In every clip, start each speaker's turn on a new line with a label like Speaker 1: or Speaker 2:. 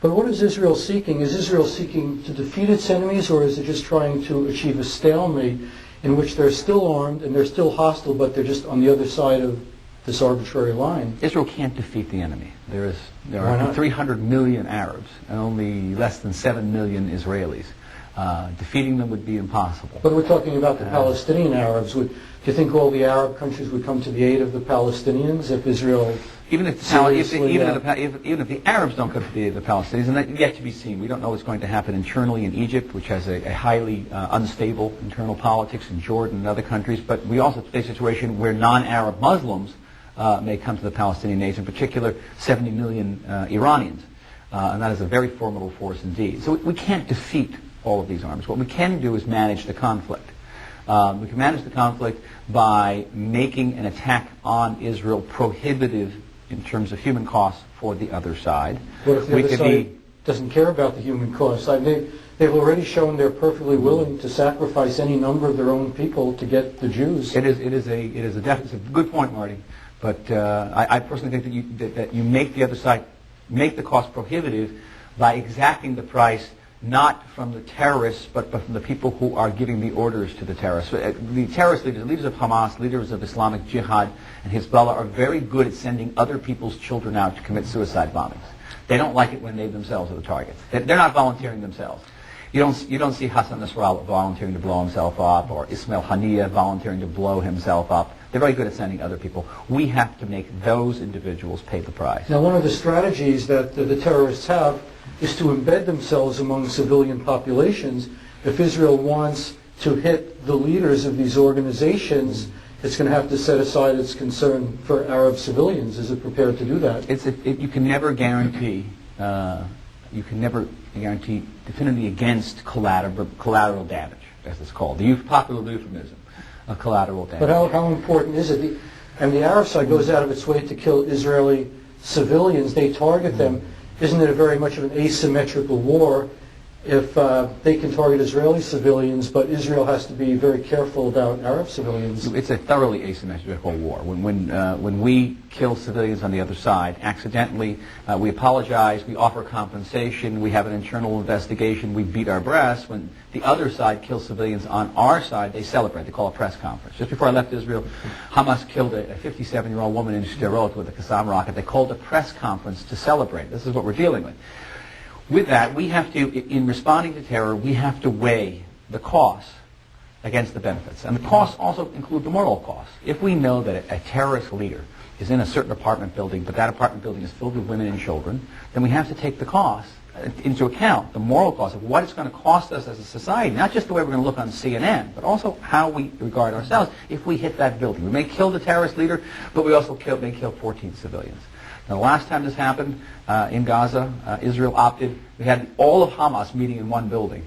Speaker 1: But what is Israel seeking? Is Israel seeking to defeat its enemies, or is it just trying to achieve a stalemate in which they're still armed and they're still hostile, but they're just on the other side of this arbitrary line?
Speaker 2: Israel can't defeat the enemy. There are 300 million Arabs and only less than 7 million Israelis. Defeating them would be impossible.
Speaker 1: But we're talking about the Palestinian Arabs. Do you think all the Arab countries would come to the aid of the Palestinians if Israel...
Speaker 2: Even if the Arabs don't come to the aid of the Palestinians, and that's yet to be seen. We don't know what's going to happen internally in Egypt, which has a highly unstable internal politics, in Jordan and other countries. But we also face a situation where non-Arab Muslims may come to the Palestinian nation, in particular 70 million Iranians. And that is a very formidable force indeed. So we can't defeat all of these armies. What we can do is manage the conflict. We can manage the conflict by making an attack on Israel prohibitive in terms of human costs for the other side.
Speaker 1: What if the other side doesn't care about the human costs? They've already shown they're perfectly willing to sacrifice any number of their own people to get the Jews.
Speaker 2: It is a good point, Marty. But I personally think that you make the other side make the cost prohibitive by exacting the price not from the terrorists, but from the people who are giving the orders to the terrorists. The terrorist leaders of Hamas, leaders of Islamic Jihad, and Hezbollah are very good at sending other people's children out to commit suicide bombings. They don't like it when they themselves are the targets. They're not volunteering themselves. You don't see Hassan Nasrallah volunteering to blow himself up, or Ismail Haniyeh volunteering to blow himself up. They're very good at sending other people. We have to make those individuals pay the price.
Speaker 1: Now, one of the strategies that the terrorists have is to embed themselves among civilian populations. If Israel wants to hit the leaders of these organizations, it's going to have to set aside its concern for Arab civilians. Is it prepared to do that?
Speaker 2: You can never guarantee. You can never guarantee definitively against collateral damage, as it's called. The popular euphemism of collateral damage.
Speaker 1: But how important is it? And the Arab side goes out of its way to kill Israeli civilians. They target them. Isn't it a very much of an asymmetrical war if they can target Israeli civilians, but Israel has to be very careful about Arab civilians?
Speaker 2: It's a thoroughly asymmetrical war. When we kill civilians on the other side, accidentally, we apologize, we offer compensation, we have an internal investigation, we beat our breasts. When the other side kills civilians on our side, they celebrate. They call a press conference. Just before I left Israel, Hamas killed a 57-year-old woman in Sderot with a Qassam rocket. They called a press conference to celebrate. This is what we're dealing with. With that, we have to, in responding to terror, we have to weigh the costs against the benefits. And the costs also include the moral costs. If we know that a terrorist leader is in a certain apartment building, but that apartment building is filled with women and children, then we have to take the costs into account, the moral cost of what it's going to cost us as a society, not just the way we're going to look on CNN, but also how we regard ourselves if we hit that building. We may kill the terrorist leader, but we also may kill 14 civilians. Now, the last time this happened in Gaza, Israel opted, we had all of Hamas meeting in one building,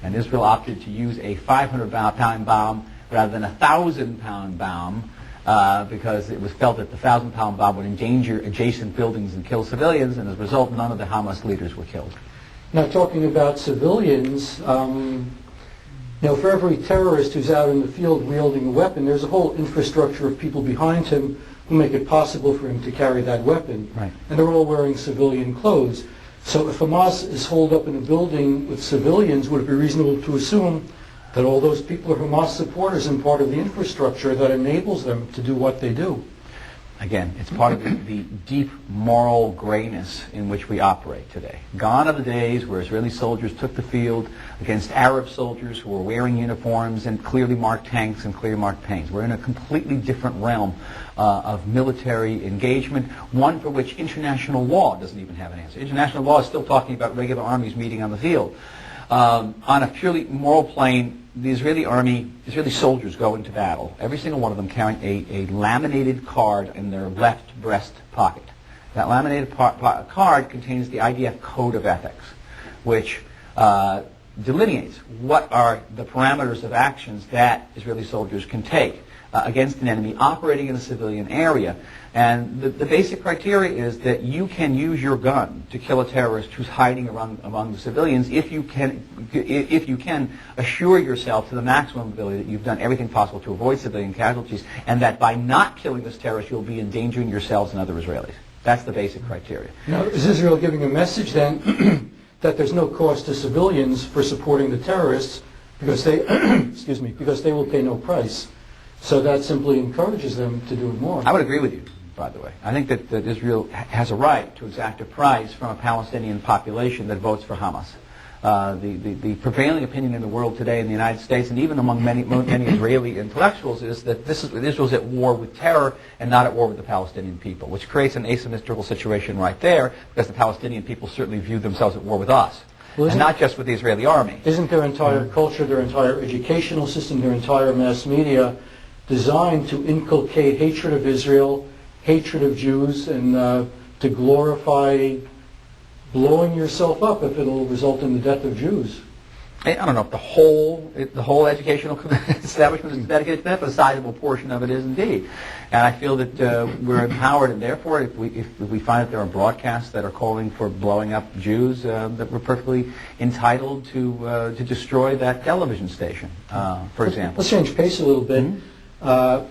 Speaker 2: and Israel opted to use a 500-pound bomb rather than a 1,000-pound bomb because it was felt that the 1,000-pound bomb would endanger adjacent buildings and kill civilians, and as a result, none of the Hamas leaders were killed.
Speaker 1: Now, talking about civilians, for every terrorist who's out in the field wielding a weapon, there's a whole infrastructure of people behind him who make it possible for him to carry that weapon.
Speaker 2: Right.
Speaker 1: And they're all wearing civilian clothes. So if Hamas is holed up in a building with civilians, would it be reasonable to assume that all those people are Hamas supporters and part of the infrastructure that enables them to do what they do?
Speaker 2: Again, it's part of the deep moral grayness in which we operate today. Gone are the days where Israeli soldiers took the field against Arab soldiers who were wearing uniforms and clearly marked tanks and clearly marked planes. We're in a completely different realm of military engagement, one for which international law doesn't even have an answer. International law is still talking about regular armies meeting on the field. On a purely moral plane, the Israeli soldiers go into battle, every single one of them carrying a laminated card in their left breast pocket. That laminated card contains the IDF Code of Ethics, which delineates what are the parameters of actions that Israeli soldiers can take against an enemy operating in a civilian area. And the basic criteria is that you can use your gun to kill a terrorist who's hiding among the civilians if you can assure yourself to the maximum ability that you've done everything possible to avoid civilian casualties, and that by not killing this terrorist you'll be endangering yourselves and other Israelis. That's the basic criteria.
Speaker 1: Now, is Israel giving a message then that there's no cost to civilians for supporting the terrorists because they, excuse me, because they will pay no price? So that simply encourages them to do it more.
Speaker 2: I would agree with you, by the way. I think that Israel has a right to exact a price from a Palestinian population that votes for Hamas. The prevailing opinion in the world today in the United States and even among many Israeli intellectuals is that Israel's at war with terror and not at war with the Palestinian people, which creates an asymmetrical situation right there because the Palestinian people certainly view themselves at war with us, and not just with the Israeli army.
Speaker 1: Isn't their entire culture, their entire educational system, their entire mass media designed to inculcate hatred of Israel, hatred of Jews, and to glorify blowing yourself up if it'll result in the death of Jews?
Speaker 2: I don't know if the whole educational establishment is dedicated to that, but a sizable portion of it is indeed. And I feel that we're empowered, and therefore, if we find that there are broadcasts that are calling for blowing up Jews, that we're perfectly entitled to destroy that television station, for example.
Speaker 1: Let's change pace a little bit.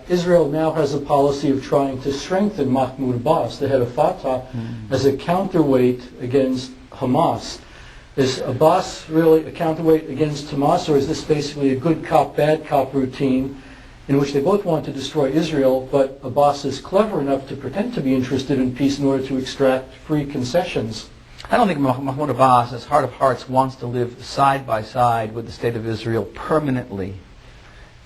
Speaker 1: Israel now has a policy of trying to strengthen Mahmoud Abbas, the head of Fatah, as a counterweight against Hamas. Is Abbas really a counterweight against Hamas, or is this basically a good cop, bad cop routine in which they both want to destroy Israel, but Abbas is clever enough to pretend to be interested in peace in order to extract free concessions?
Speaker 2: I don't think Mahmoud Abbas, as heart of hearts, wants to live side by side with the state of Israel permanently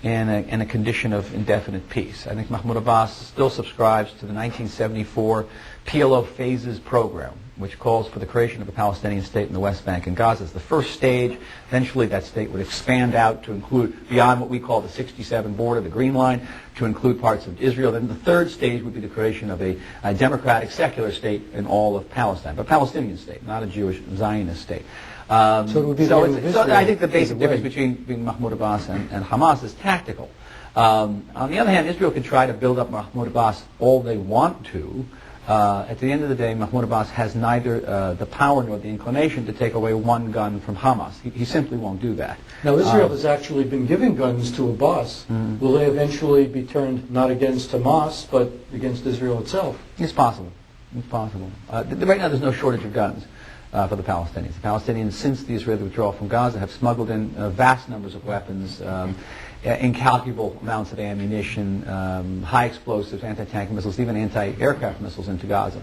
Speaker 2: in a condition of indefinite peace. I think Mahmoud Abbas still subscribes to the 1974 PLO Phases program, which calls for the creation of a Palestinian state in the West Bank and Gaza. It's the first stage. Eventually that state would expand out to include, beyond what we call the 67 border, the Green Line, to include parts of Israel. Then the third stage would be the creation of a democratic, secular state in all of Palestine, but a Palestinian state, not a Jewish Zionist state. So I think the basic difference between Mahmoud Abbas and Hamas is tactical. On the other hand, Israel can try to build up Mahmoud Abbas all they want to. At the end of the day, Mahmoud Abbas has neither the power nor the inclination to take away one gun from Hamas. He simply won't do that.
Speaker 1: Now, Israel has actually been giving guns to Abbas. Will they eventually be turned not against Hamas, but against Israel itself?
Speaker 2: It's possible. It's possible. Right now, there's no shortage of guns for the Palestinians. The Palestinians, since the Israeli withdrawal from Gaza, have smuggled in vast numbers of weapons, incalculable amounts of ammunition, high explosives, anti-tank missiles, even anti-aircraft missiles into Gaza.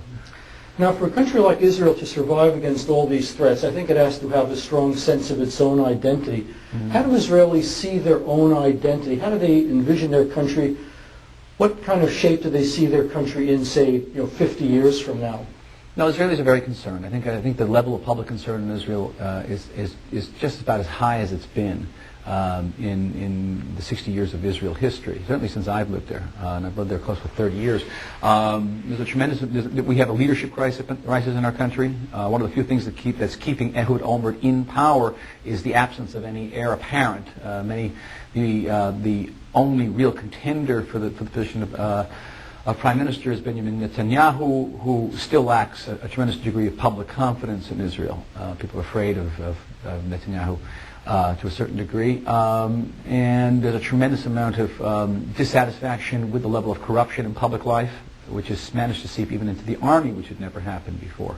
Speaker 1: Now, for a country like Israel to survive against all these threats, I think it has to have a strong sense of its own identity. How do Israelis see their own identity? How do they envision their country? What kind of shape do they see their country in, say, 50 years from now?
Speaker 2: No, Israelis are very concerned. I think the level of public concern in Israel is just about as high as it's been in the 60 years of Israel history, certainly since I've lived there, and I've lived there close to 30 years. We have a leadership crisis in our country. One of the few things that's keeping Ehud Olmert in power is the absence of any heir apparent. The only real contender for the position of Prime Minister is Benjamin Netanyahu, who still lacks a tremendous degree of public confidence in Israel. People are afraid of Netanyahu to a certain degree. And there's a tremendous amount of dissatisfaction with the level of corruption in public life, which has managed to seep even into the army, which had never happened before.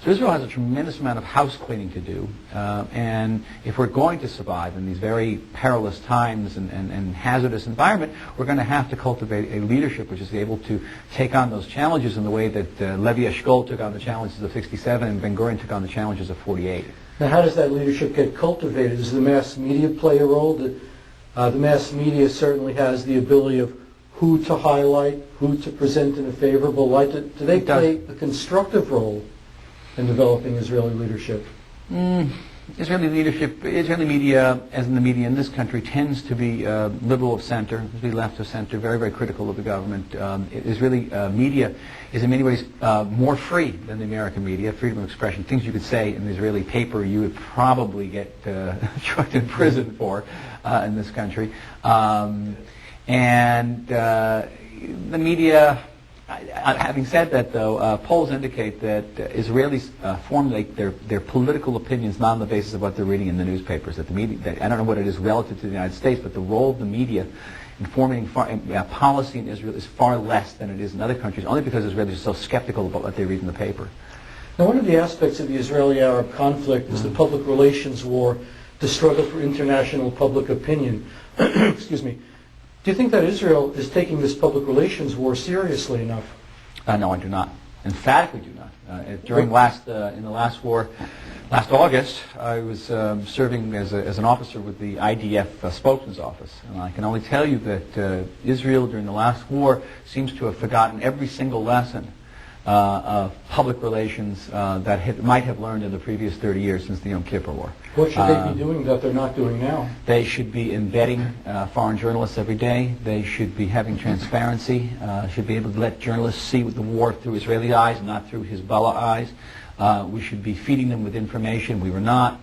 Speaker 2: So Israel has a tremendous amount of house cleaning to do, and if we're going to survive in these very perilous times and hazardous environment, we're going to have to cultivate a leadership which is able to take on those challenges in the way that Levi Eshkol took on the challenges of '67 and Ben Gurion took on the challenges of '48.
Speaker 1: Now, how does that leadership get cultivated? Does the mass media play a role? The mass media certainly has the ability of who to highlight, who to present in a favorable light. Do they play a constructive role in developing Israeli leadership?
Speaker 2: Israeli media, as in the media in this country, tends to be liberal of center, to be left of center, very, very critical of the government. Israeli media is in many ways more free than the American media, freedom of expression. Things you could say in the Israeli paper you would probably get chucked in prison for in this country. And the media... Having said that, though, polls indicate that Israelis formulate their political opinions not on the basis of what they're reading in the newspapers. That the media, I don't know what it is relative to the United States, but the role of the media informing policy in Israel is far less than it is in other countries, only because Israelis are so skeptical about what they read in the paper.
Speaker 1: Now, one of the aspects of the Israeli-Arab conflict is the public relations war, the struggle for international public opinion. Excuse me. Do you think that Israel is taking this public relations war seriously enough?
Speaker 2: No, I do not. Emphatically do not. During in the last war, last August, I was serving as an officer with the IDF spokesman's office, and I can only tell you that Israel during the last war seems to have forgotten every single lesson of public relations that it might have learned in the previous 30 years since the Yom Kippur War.
Speaker 1: What should they be doing that they're not doing now?
Speaker 2: They should be embedding foreign journalists every day. They should be having transparency, should be able to let journalists see the war through Israeli eyes, not through Hezbollah eyes. We should be feeding them with information. We were not.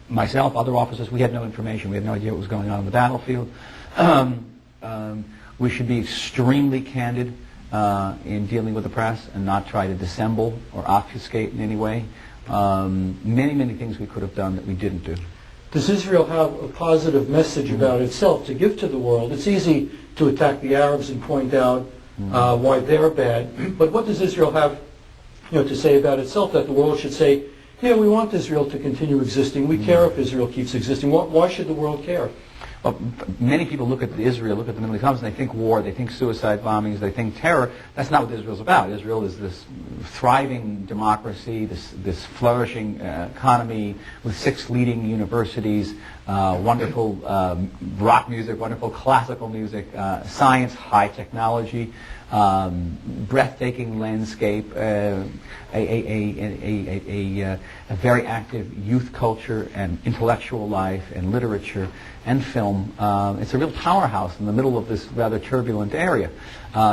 Speaker 2: Myself, other officers, we had no information. We had no idea what was going on the battlefield. We should be extremely candid in dealing with the press and not try to dissemble or obfuscate in any way. Many things we could have done that we didn't do.
Speaker 1: Does Israel have a positive message about itself to give to the world? It's easy to attack the Arabs and point out why they're bad, but what does Israel have to say about itself that the world should say, yeah, we want Israel to continue existing. We care if Israel keeps existing. Why should the world care?
Speaker 2: Well, many people look at Israel, look at the Middle East and they think war, they think suicide bombings, they think terror. That's not what Israel's about. Israel is this thriving democracy, this flourishing economy with 6 leading universities, wonderful rock music, wonderful classical music, science, high technology, breathtaking landscape, a very active youth culture and intellectual life and literature and film. It's a real powerhouse in the middle of this rather turbulent area.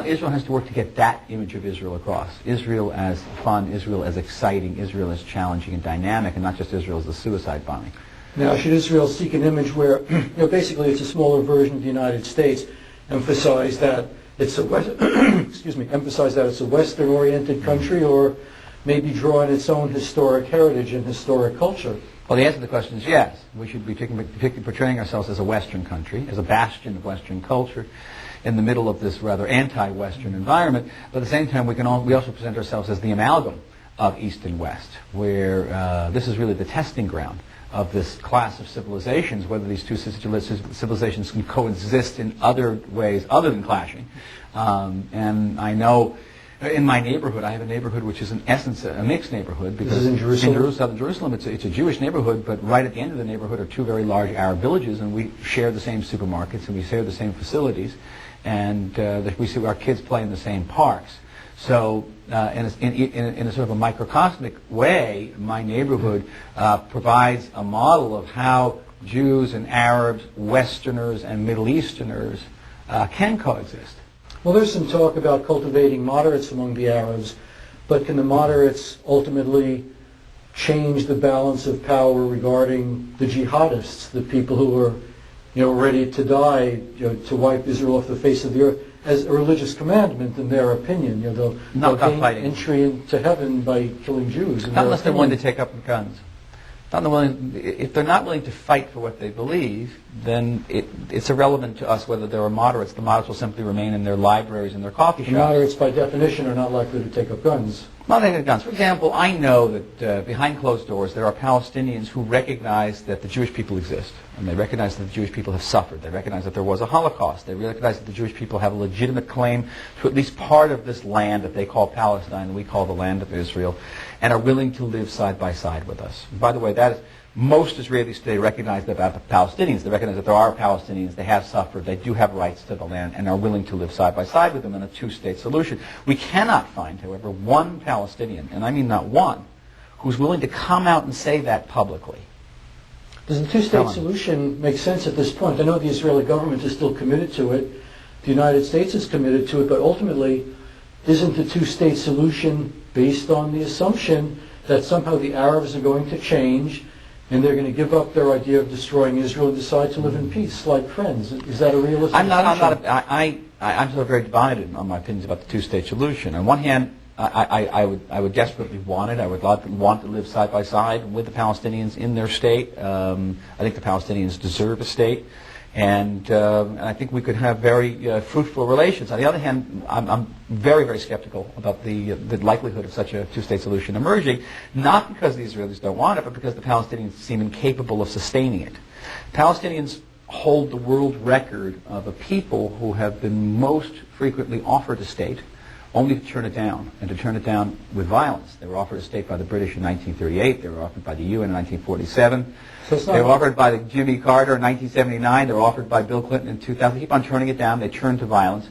Speaker 2: Israel has to work to get that image of Israel across. Israel as fun, Israel as exciting, Israel as challenging and dynamic, and not just Israel as the suicide bombing.
Speaker 1: Now, should Israel seek an image where, basically it's a smaller version of the United States, emphasize that it's a Western-oriented country, or maybe draw on its own historic heritage and historic culture?
Speaker 2: Well, the answer to the question is yes. We should be portraying ourselves as a Western country, as a bastion of Western culture, in the middle of this rather anti-Western environment. But at the same time, we also present ourselves as the amalgam of East and West, where this is really the testing ground of this class of civilizations, whether these two civilizations can coexist in other ways other than clashing. And I know in my neighborhood, I have a neighborhood which is in essence a mixed neighborhood. Because
Speaker 1: this is in Jerusalem?
Speaker 2: Southern Jerusalem, it's a Jewish neighborhood, but right at the end of the neighborhood are 2 very large Arab villages, and we share the same supermarkets and we share the same facilities, and we see our kids play in the same parks. So in a sort of a microcosmic way, my neighborhood provides a model of how Jews and Arabs, Westerners and Middle Easterners can coexist.
Speaker 1: Well, there's some talk about cultivating moderates among the Arabs, but can the moderates ultimately change the balance of power regarding the jihadists, the people who are, ready to die, to wipe Israel off the face of the earth, as a religious commandment in their opinion? They'll gain entry into heaven by killing Jews.
Speaker 2: Not unless they're willing to take up guns. If they're not willing to fight for what they believe, then it's irrelevant to us whether there are moderates. The moderates will simply remain in their libraries and their coffee shops.
Speaker 1: Moderates, by definition, are not likely to take up guns.
Speaker 2: Not taking up guns. For example, I know that behind closed doors there are Palestinians who recognize that the Jewish people exist. And they recognize that the Jewish people have suffered. They recognize that there was a Holocaust. They recognize that the Jewish people have a legitimate claim to at least part of this land that they call Palestine and we call the land of Israel, and are willing to live side by side with us. And by the way, most Israelis today recognize that about the Palestinians. They recognize that there are Palestinians, they have suffered, they do have rights to the land, and are willing to live side by side with them in a 2-state solution. We cannot find, however, one Palestinian, and I mean not one, who's willing to come out and say that publicly.
Speaker 1: Does the 2-state solution make sense at this point? I know the Israeli government is still committed to it. The United States is committed to it, but ultimately, isn't the 2-state solution based on the assumption that somehow the Arabs are going to change and they're going to give up their idea of destroying Israel and decide to live in peace like friends? Is that a realistic assumption?
Speaker 2: I'm sort of very divided on my opinions about the 2-state solution. On one hand, I would desperately want it. I would want to live side by side with the Palestinians in their state. I think the Palestinians deserve a state. And I think we could have very fruitful relations. On the other hand, I'm very, very skeptical about the likelihood of such a two-state solution emerging, not because the Israelis don't want it, but because the Palestinians seem incapable of sustaining it. Palestinians hold the world record of a people who have been most frequently offered a state, only to turn it down, and to turn it down with violence. They were offered a state by the British in 1938. They were offered by the UN in 1947. They were offered by Jimmy Carter in 1979. They were offered by Bill Clinton in 2000. They keep on turning it down. They turn to violence.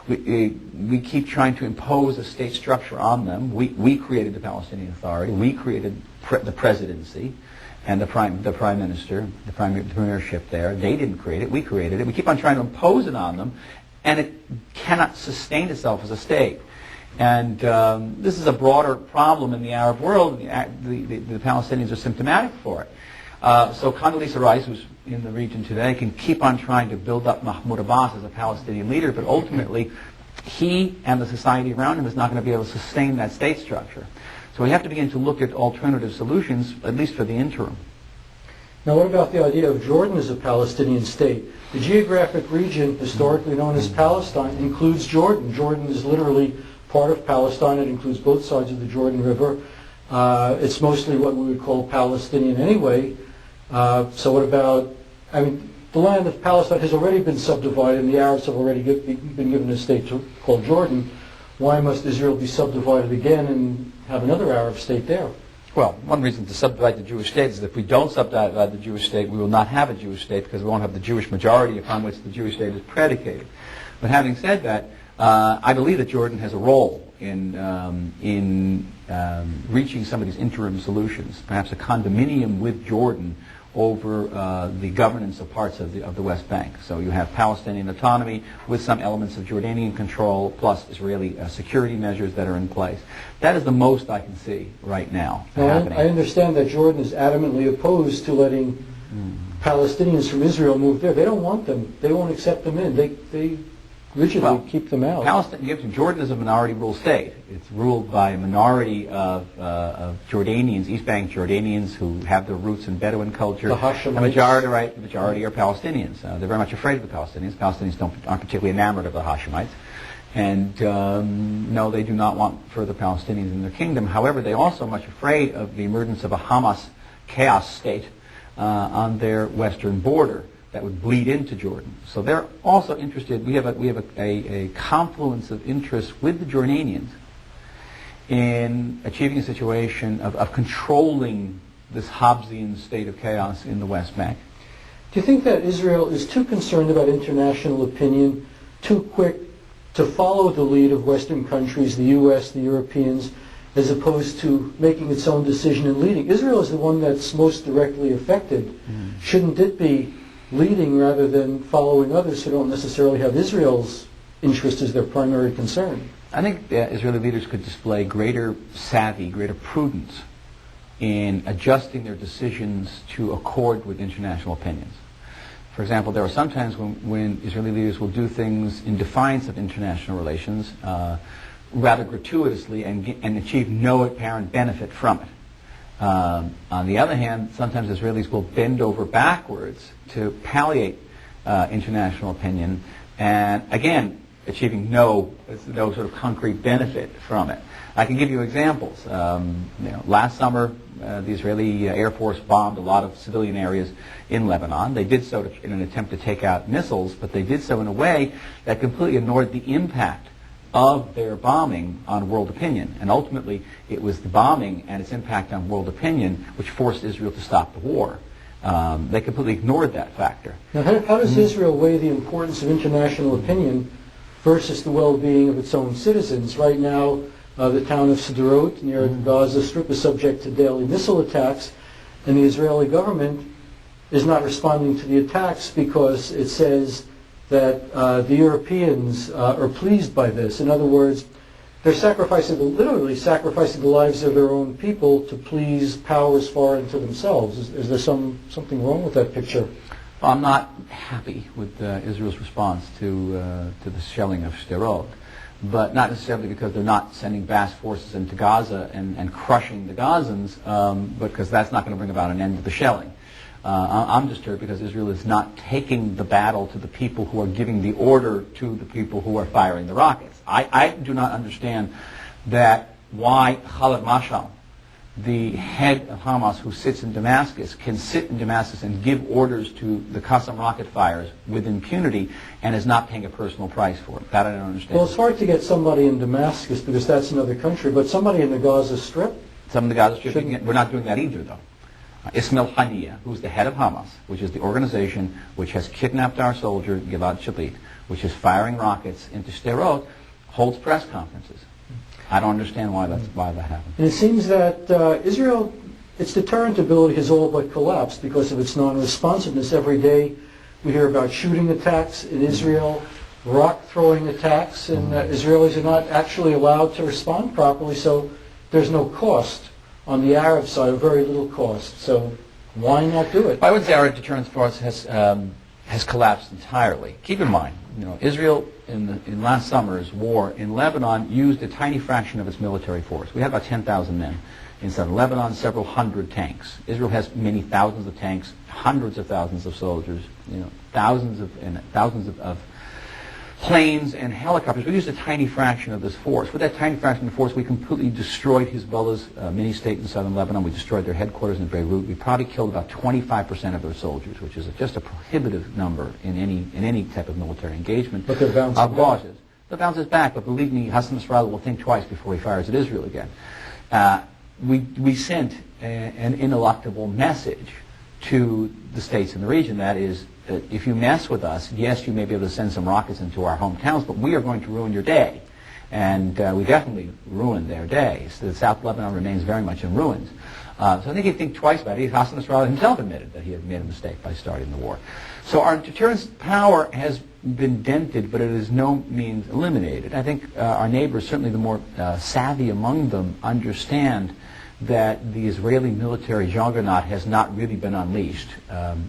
Speaker 2: We keep trying to impose a state structure on them. We created the Palestinian Authority. We created the presidency and the prime minister, the premiership there. They didn't create it. We created it. We keep on trying to impose it on them, and it cannot sustain itself as a state. And this is a broader problem in the Arab world. The Palestinians are symptomatic for it. So Condoleezza Rice, who's in the region today, can keep on trying to build up Mahmoud Abbas as a Palestinian leader, but ultimately he and the society around him is not going to be able to sustain that state structure. So we have to begin to look at alternative solutions, at least for the interim.
Speaker 1: Now, what about the idea of Jordan as a Palestinian state? The geographic region historically known as Palestine includes Jordan. Jordan is literally part of Palestine. It includes both sides of the Jordan River. It's mostly what we would call Palestinian anyway. So what about, the land of Palestine has already been subdivided, and the Arabs have already been given a state called Jordan. Why must Israel be subdivided again and have another Arab state there?
Speaker 2: Well, one reason to subdivide the Jewish state is that if we don't subdivide the Jewish state, we will not have a Jewish state because we won't have the Jewish majority upon which the Jewish state is predicated. But having said that, I believe that Jordan has a role in reaching some of these interim solutions, perhaps a condominium with Jordan over the governance of parts of the West Bank. So you have Palestinian autonomy with some elements of Jordanian control plus Israeli security measures that are in place. That is the most I can see right now happening.
Speaker 1: I understand that Jordan is adamantly opposed to letting Palestinians from Israel move there. They don't want them. They won't accept them in. They rigidly keep them out.
Speaker 2: Jordan is a minority rule state. It's ruled by a minority of Jordanians, East Bank Jordanians, who have their roots in Bedouin culture.
Speaker 1: The Hashemites.
Speaker 2: The majority are Palestinians. They're very much afraid of the Palestinians. Palestinians aren't particularly enamored of the Hashemites. And no, they do not want further Palestinians in their kingdom. However, they're also much afraid of the emergence of a Hamas chaos state on their western border that would bleed into Jordan. So they're also interested. We have a confluence of interests with the Jordanians in achieving a situation of controlling this Hobbesian state of chaos in the West Bank.
Speaker 1: Do you think that Israel is too concerned about international opinion, too quick to follow the lead of Western countries, the U.S., the Europeans, as opposed to making its own decision and leading? Israel is the one that's most directly affected. Shouldn't it be leading rather than following others who don't necessarily have Israel's interest as their primary concern?
Speaker 2: I think Israeli leaders could display greater savvy, greater prudence in adjusting their decisions to accord with international opinions. For example, there are some times when Israeli leaders will do things in defiance of international relations, rather gratuitously, and achieve no apparent benefit from it. On the other hand, sometimes Israelis will bend over backwards to palliate international opinion, and again, achieving no sort of concrete benefit from it. I can give you examples. Last summer, the Israeli Air Force bombed a lot of civilian areas in Lebanon. They did so in an attempt to take out missiles, but they did so in a way that completely ignored the impact of their bombing on world opinion. And ultimately, it was the bombing and its impact on world opinion which forced Israel to stop the war. They completely ignored that factor.
Speaker 1: Now, how does Israel weigh the importance of international opinion versus the well-being of its own citizens? Right now, the town of S.O.T.M.E near the Gaza Strip is subject to daily missile attacks, and the Israeli government is not responding to the attacks because it says that the Europeans are pleased by this. In other words, they're literally sacrificing the lives of their own people to please powers foreign to themselves. Is there something wrong with that picture?
Speaker 2: Well, I'm not happy with Israel's response to the shelling of Sderot, but not necessarily because they're not sending vast forces into Gaza and crushing the Gazans, but because that's not going to bring about an end to the shelling. I'm disturbed because Israel is not taking the battle to the people who are giving the order to the people who are firing the rockets. I do not understand that why Khalid Mashal, the head of Hamas who sits in Damascus, can sit in Damascus and give orders to the Qassam rocket fires with impunity and is not paying a personal price for it. That I don't understand.
Speaker 1: Well, it's hard to get somebody in Damascus because that's another country, but somebody in the Gaza Strip?
Speaker 2: Some of the Gaza Strip, we're not doing that either, though. Ismail Haniyeh, who's the head of Hamas, which is the organization which has kidnapped our soldier, Gilad Shalit, which is firing rockets into Sderot, holds press conferences. I don't understand why that happened.
Speaker 1: And it seems that Israel, its deterrent ability has all but collapsed because of its non-responsiveness. Every day we hear about shooting attacks in Israel, rock-throwing attacks, and Israelis are not actually allowed to respond properly, so there's no cost. On the Arab side, very little cost. So why not do it?
Speaker 2: I wouldn't say our deterrence force has collapsed entirely. Keep in mind, Israel in last summer's war in Lebanon used a tiny fraction of its military force. We had about 10,000 men in southern Lebanon, several hundred tanks. Israel has many thousands of tanks, hundreds of thousands of soldiers, thousands of planes and helicopters. We used a tiny fraction of this force. With that tiny fraction of force, we completely destroyed Hezbollah's mini-state in southern Lebanon. We destroyed their headquarters in Beirut. We probably killed about 25% of their soldiers, which is just a prohibitive number in any type of military engagement.
Speaker 1: But they're bouncing back.
Speaker 2: They're bouncing back, but believe me, Hassan Nasrallah will think twice before he fires at Israel again. We sent an ineluctable message to the states in the region, that is, if you mess with us, yes, you may be able to send some rockets into our hometowns, but we are going to ruin your day. And we definitely ruined their day. So South Lebanon remains very much in ruins. So I think he'd think twice about it. Hassan Nasrallah himself admitted that he had made a mistake by starting the war. So our deterrence power has been dented, but it is no means eliminated. I think our neighbors, certainly the more savvy among them, understand that the Israeli military juggernaut has not really been unleashed,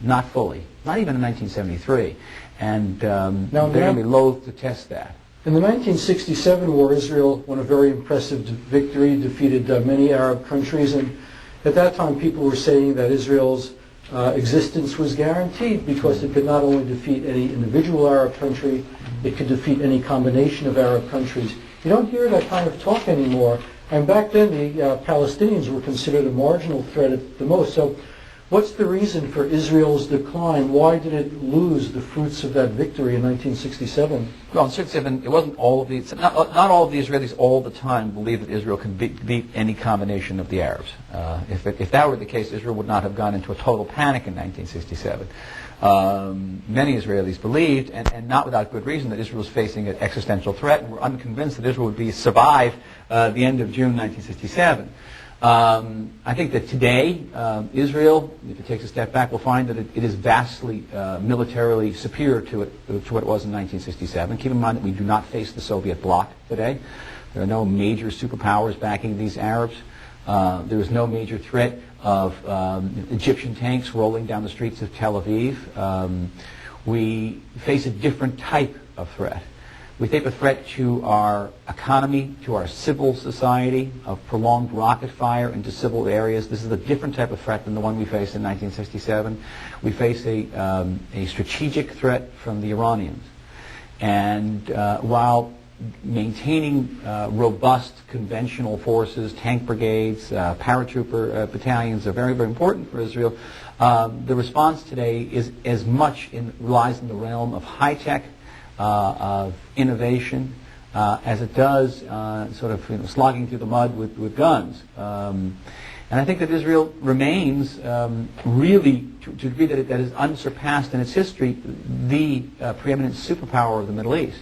Speaker 2: not fully, not even in 1973, and they're going to be loath to test that.
Speaker 1: In the 1967 war, Israel won a very impressive victory, defeated many Arab countries, and at that time people were saying that Israel's existence was guaranteed because it could not only defeat any individual Arab country, it could defeat any combination of Arab countries. You don't hear that kind of talk anymore. And back then, the Palestinians were considered a marginal threat at the most. So what's the reason for Israel's decline? Why did it lose the fruits of that victory in 1967?
Speaker 2: Well, in 1967, it wasn't all of the, not all of the Israelis all the time believed that Israel could beat any combination of the Arabs. If that were the case, Israel would not have gone into a total panic in 1967. Many Israelis believed, and not without good reason, that Israel was facing an existential threat, and were unconvinced that Israel would survive the end of June 1967. I think that today, Israel, if it takes a step back, will find that it is vastly militarily superior to what it was in 1967. Keep in mind that we do not face the Soviet bloc today. There are no major superpowers backing these Arabs. There is no major threat of Egyptian tanks rolling down the streets of Tel Aviv. We face a different type of threat. We face a threat to our economy, to our civil society, of prolonged rocket fire into civil areas. This is a different type of threat than the one we faced in 1967. We face a strategic threat from the Iranians. And while maintaining robust conventional forces, tank brigades, paratrooper battalions are very, very important for Israel, the response today is as much relies in the realm of high-tech, of innovation, as it does sort of slogging through the mud with guns. And I think that Israel remains really, to a degree that is unsurpassed in its history, the preeminent superpower of the Middle East.